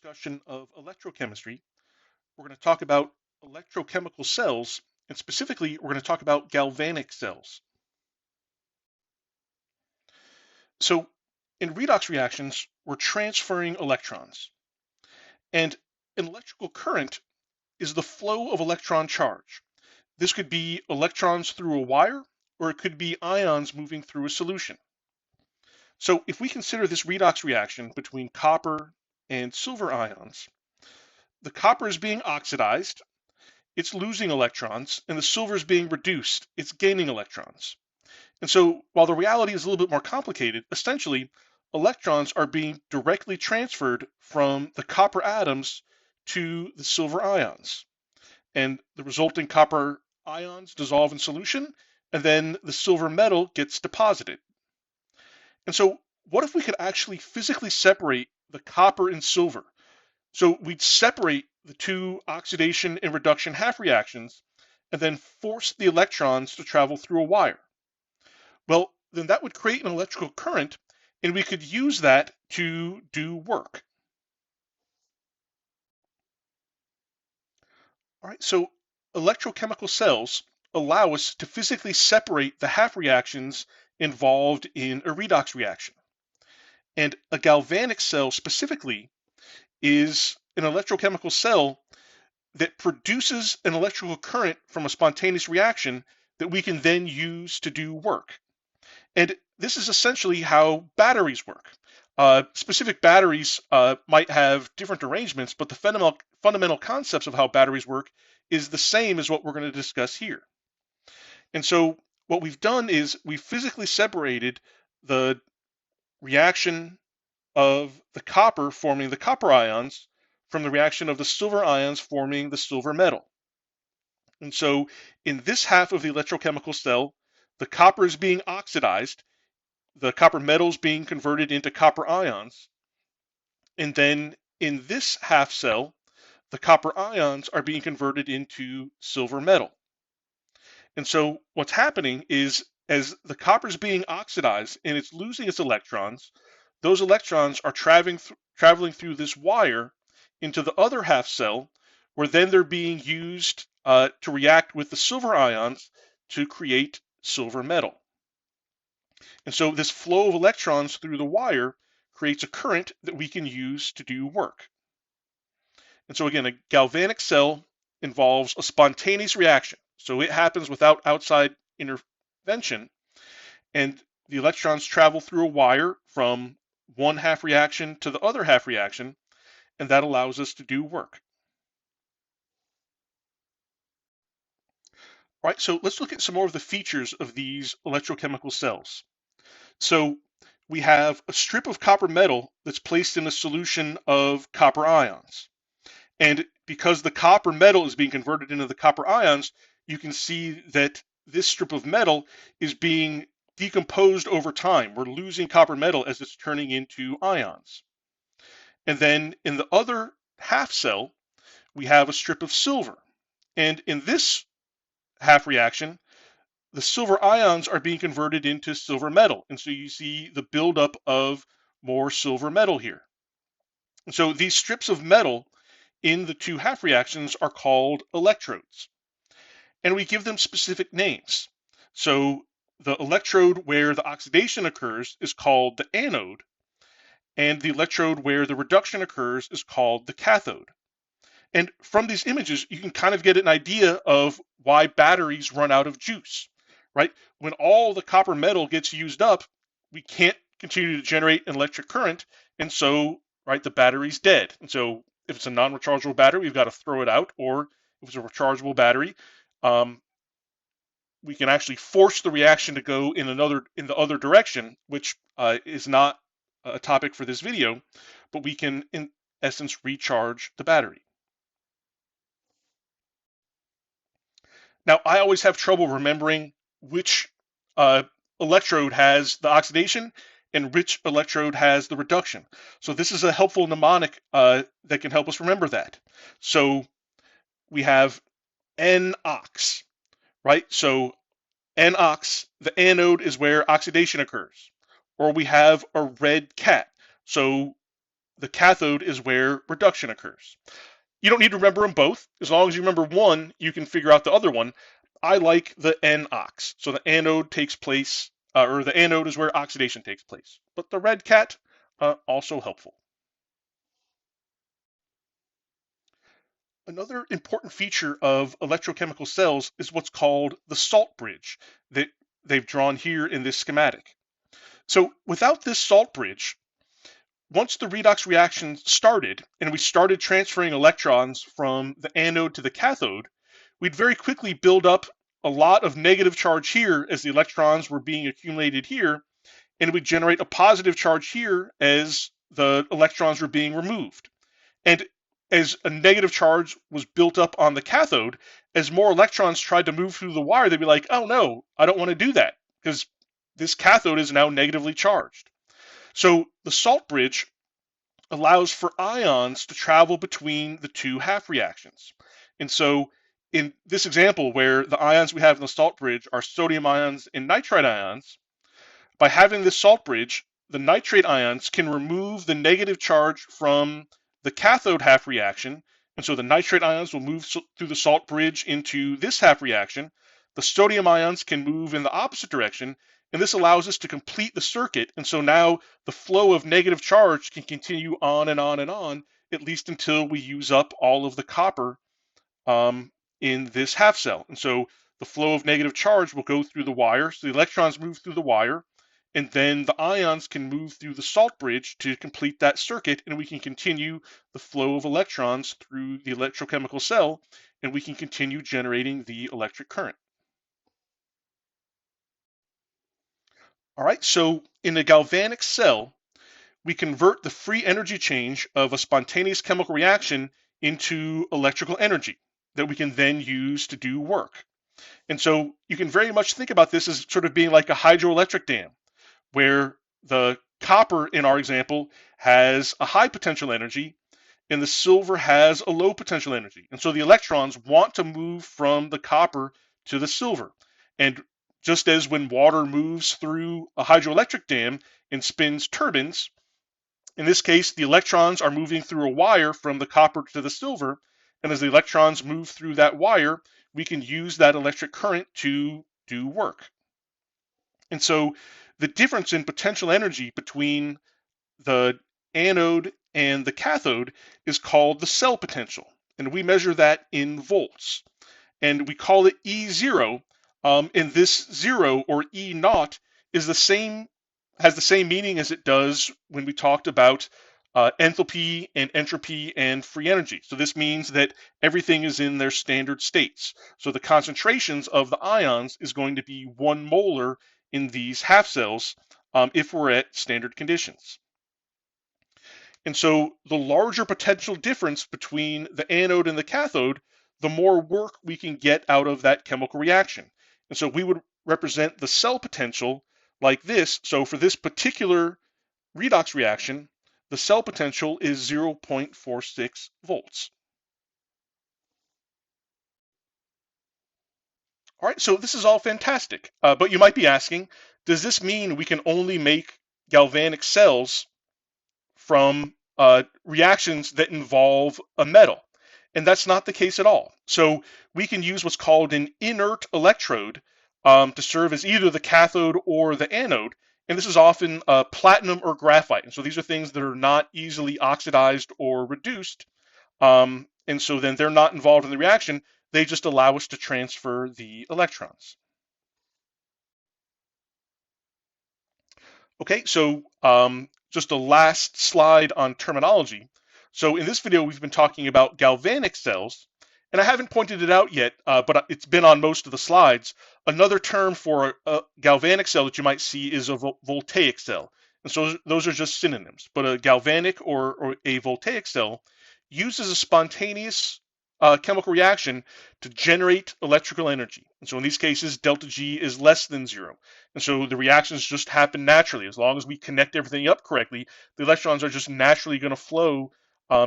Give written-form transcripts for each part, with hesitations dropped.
discussion of electrochemistry. We're going to talk about electrochemical cells, and specifically, we're going to talk about galvanic cells. So, in redox reactions, we're transferring electrons, and an electrical current is the flow of electron charge. This could be electrons through a wire, or it could be ions moving through a solution. So, if we consider this redox reaction between copper and silver ions, the copper is being oxidized, it's losing electrons, and the silver is being reduced, it's gaining electrons. And so while the reality is a little bit more complicated, essentially electrons are being directly transferred from the copper atoms to the silver ions. And the resulting copper ions dissolve in solution, and then the silver metal gets deposited. And so what if we could actually physically separate the copper and silver? So we'd separate the two oxidation and reduction half reactions and then force the electrons to travel through a wire. Well, then that would create an electrical current, and we could use that to do work. All right, so electrochemical cells allow us to physically separate the half reactions involved in a redox reaction. And a galvanic cell specifically is an electrochemical cell that produces an electrical current from a spontaneous reaction that we can then use to do work. And this is essentially how batteries work. Specific batteries might have different arrangements, but the fundamental concepts of how batteries work is the same as what we're going to discuss here. And so what we've done is we've physically separated the reaction of the copper forming the copper ions from the reaction of the silver ions forming the silver metal. And so in this half of the electrochemical cell, the copper is being oxidized, the copper metal is being converted into copper ions, and then in this half cell, the copper ions are being converted into silver metal. And so what's happening is as the copper is being oxidized and it's losing its electrons, those electrons are traveling through this wire into the other half cell, where then they're being used to react with the silver ions to create silver metal. And so this flow of electrons through the wire creates a current that we can use to do work. And so again, a galvanic cell involves a spontaneous reaction. So it happens without outside intervention, and the electrons travel through a wire from one half reaction to the other half reaction, and that allows us to do work. All right, so let's look at some more of the features of these electrochemical cells. So we have a strip of copper metal that's placed in a solution of copper ions. And because the copper metal is being converted into the copper ions, you can see that this strip of metal is being decomposed over time. We're losing copper metal as it's turning into ions. And then in the other half cell, we have a strip of silver. And in this half reaction, the silver ions are being converted into silver metal. And so you see the buildup of more silver metal here. And so these strips of metal in the two half reactions are called electrodes. And we give them specific names. So the electrode where the oxidation occurs is called the anode, and the electrode where the reduction occurs is called the cathode. And from these images, you can kind of get an idea of why batteries run out of juice, right? When all the copper metal gets used up, we can't continue to generate an electric current, and so, right, the battery's dead. And so if it's a non-rechargeable battery, we've got to throw it out, or if it's a rechargeable battery, we can actually force the reaction to go in the other direction, which is not a topic for this video, but we can, in essence, recharge the battery. Now, I always have trouble remembering which electrode has the oxidation and which electrode has the reduction. So this is a helpful mnemonic that can help us remember that. So we have NOx, right? So NOx, the anode is where oxidation occurs. Or we have a red cat. So the cathode is where reduction occurs. You don't need to remember them both. As long as you remember one, you can figure out the other one. I like the N-ox. So the anode takes place, or the anode is where oxidation takes place. But the red cat, also helpful. Another important feature of electrochemical cells is what's called the salt bridge that they've drawn here in this schematic. So without this salt bridge, once the redox reaction started and we started transferring electrons from the anode to the cathode, we'd very quickly build up a lot of negative charge here as the electrons were being accumulated here, and we'd generate a positive charge here as the electrons were being removed. And as a negative charge was built up on the cathode, as more electrons tried to move through the wire, they'd be like, oh no, I don't want to do that because this cathode is now negatively charged. So the salt bridge allows for ions to travel between the two half reactions. And so in this example where the ions we have in the salt bridge are sodium ions and nitrite ions, by having this salt bridge, the nitrate ions can remove the negative charge from the cathode half reaction, and so the nitrate ions will move through the salt bridge into this half reaction. The sodium ions can move in the opposite direction, and this allows us to complete the circuit, and so now the flow of negative charge can continue on and on and on, at least until we use up all of the copper in this half cell. And so the flow of negative charge will go through the wire, so the electrons move through the wire, and then the ions can move through the salt bridge to complete that circuit, and we can continue the flow of electrons through the electrochemical cell, and we can continue generating the electric current. All right, so in a galvanic cell, we convert the free energy change of a spontaneous chemical reaction into electrical energy that we can then use to do work. And so you can very much think about this as sort of being like a hydroelectric dam, where the copper in our example has a high potential energy and the silver has a low potential energy. And so the electrons want to move from the copper to the silver. And just as when water moves through a hydroelectric dam and spins turbines, in this case, the electrons are moving through a wire from the copper to the silver. And as the electrons move through that wire, we can use that electric current to do work. And so the difference in potential energy between the anode and the cathode is called the cell potential. And we measure that in volts. And we call it E0. And this zero, or E naught, is has the same meaning as it does when we talked about enthalpy and entropy and free energy. So this means that everything is in their standard states. So the concentrations of the ions is going to be 1 molar in these half cells if we're at standard conditions. And so the larger potential difference between the anode and the cathode, the more work we can get out of that chemical reaction. And so we would represent the cell potential like this. So for this particular redox reaction, the cell potential is 0.46 volts. All right, so this is all fantastic, but you might be asking, does this mean we can only make galvanic cells from reactions that involve a metal? And that's not the case at all. So we can use what's called an inert electrode to serve as either the cathode or the anode. And this is often platinum or graphite. And so these are things that are not easily oxidized or reduced. And so then they're not involved in the reaction. They just allow us to transfer the electrons. Okay, so just a last slide on terminology. So in this video, we've been talking about galvanic cells, and I haven't pointed it out yet, but it's been on most of the slides. Another term for a galvanic cell that you might see is a voltaic cell. And so those are just synonyms. But a galvanic or a voltaic cell uses a spontaneous chemical reaction to generate electrical energy. And so in these cases, delta G is less than 0. And so the reactions just happen naturally. As long as we connect everything up correctly, the electrons are just naturally going to flow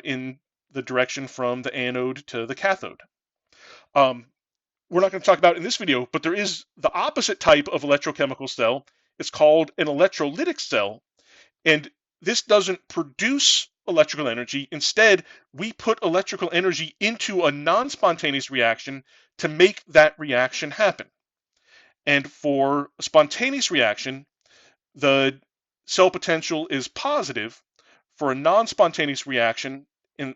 in the direction from the anode to the cathode. We're not going to talk about it in this video, but there is the opposite type of electrochemical cell. It's called an electrolytic cell. And this doesn't produce electrical energy. Instead, we put electrical energy into a non-spontaneous reaction to make that reaction happen. And for a spontaneous reaction, the cell potential is positive. For a non-spontaneous reaction,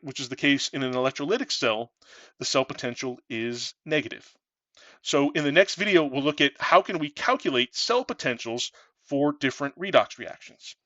which is the case in an electrolytic cell, the cell potential is negative. So in the next video, we'll look at how can we calculate cell potentials for different redox reactions.